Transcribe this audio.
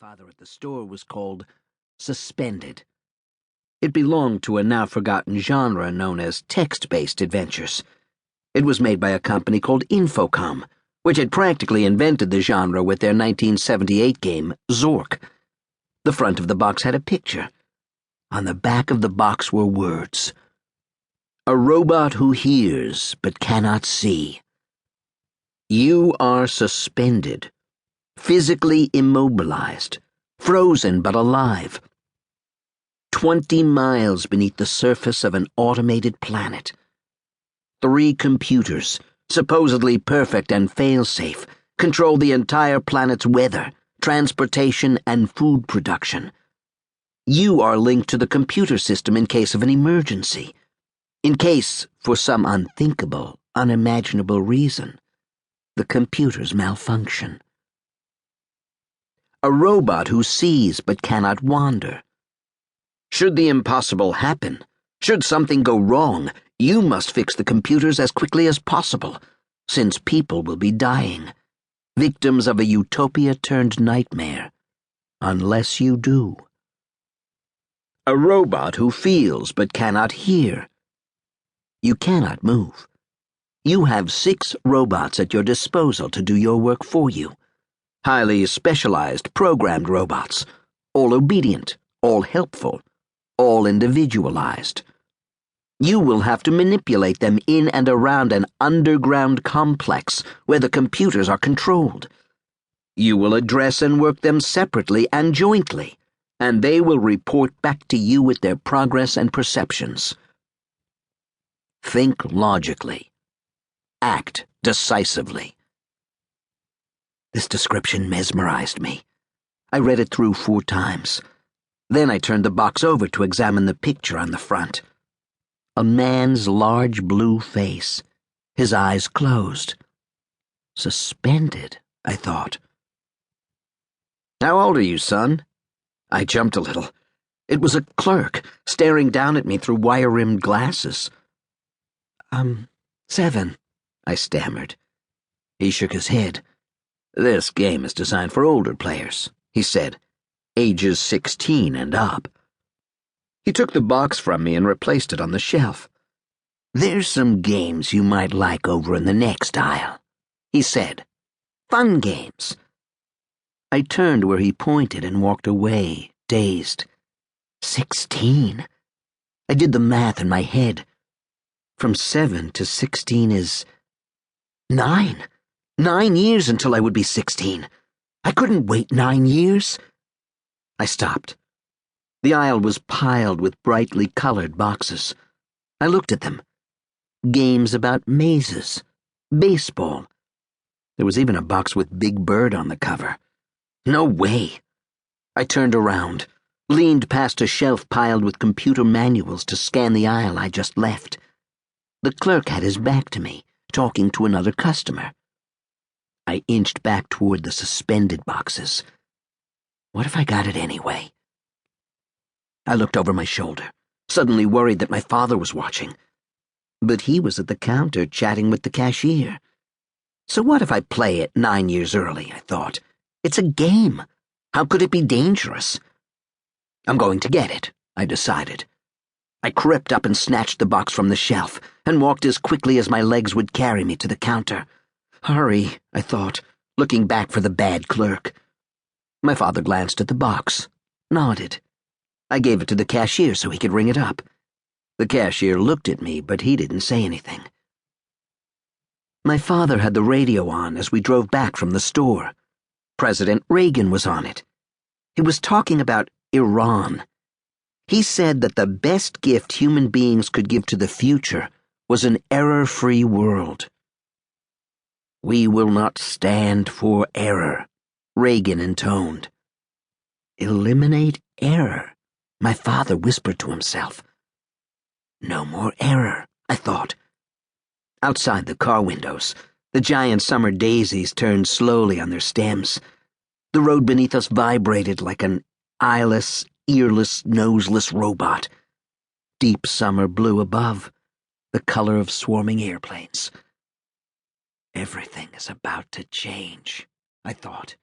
father at the store was called Suspended. It belonged to a now-forgotten genre known as text-based adventures. It was made by a company called Infocom, which had practically invented the genre with their 1978 game, Zork. The front of the box had a picture. On the back of the box were words. A robot who hears but cannot see. You are suspended, physically immobilized, frozen but alive. 20 miles beneath the surface of an automated planet. 3 computers, supposedly perfect and fail-safe, control the entire planet's weather, transportation, and food production. You are linked to the computer system in case of an emergency. In case, for some unthinkable, unimaginable reason, the computers malfunction. A robot who sees but cannot wander. Should the impossible happen, should something go wrong, you must fix the computers as quickly as possible, since people will be dying, victims of a utopia-turned-nightmare, unless you do. A robot who feels but cannot hear. You cannot move. You have 6 robots at your disposal to do your work for you. Highly specialized, programmed robots, all obedient, all helpful, all individualized. You will have to manipulate them in and around an underground complex where the computers are controlled. You will address and work them separately and jointly, and they will report back to you with their progress and perceptions. Think logically. Act decisively. This description mesmerized me. I read it through 4 times. Then I turned the box over to examine the picture on the front. A man's large blue face, his eyes closed. Suspended, I thought. How old are you, son? I jumped a little. It was a clerk, staring down at me through wire-rimmed glasses. 7, I stammered. He shook his head. This game is designed for older players, he said, ages 16 and up. He took the box from me and replaced it on the shelf. There's some games you might like over in the next aisle, he said. Fun games. I turned where he pointed and walked away, dazed. 16. I did the math in my head. From 7 to 16 is 9. 9 years until I would be 16. I couldn't wait 9 years. I stopped. The aisle was piled with brightly colored boxes. I looked at them. Games about mazes, baseball. There was even a box with Big Bird on the cover. No way. I turned around, leaned past a shelf piled with computer manuals to scan the aisle I just left. The clerk had his back to me, talking to another customer. I inched back toward the suspended boxes. What if I got it anyway? I looked over my shoulder, suddenly worried that my father was watching. But he was at the counter chatting with the cashier. So what if I play it 9 years early, I thought. It's a game. How could it be dangerous? I'm going to get it, I decided. I crept up and snatched the box from the shelf and walked as quickly as my legs would carry me to the counter. Hurry, I thought, looking back for the bad clerk. My father glanced at the box, nodded. I gave it to the cashier so he could ring it up. The cashier looked at me, but he didn't say anything. My father had the radio on as we drove back from the store. President Reagan was on it. He was talking about Iran. He said that the best gift human beings could give to the future was an error-free world. We will not stand for error, Reagan intoned. Eliminate error, my father whispered to himself. No more error, I thought. Outside the car windows, the giant summer daisies turned slowly on their stems. The road beneath us vibrated like an eyeless, earless, noseless robot. Deep summer blue above, the color of swarming airplanes. Everything is about to change, I thought.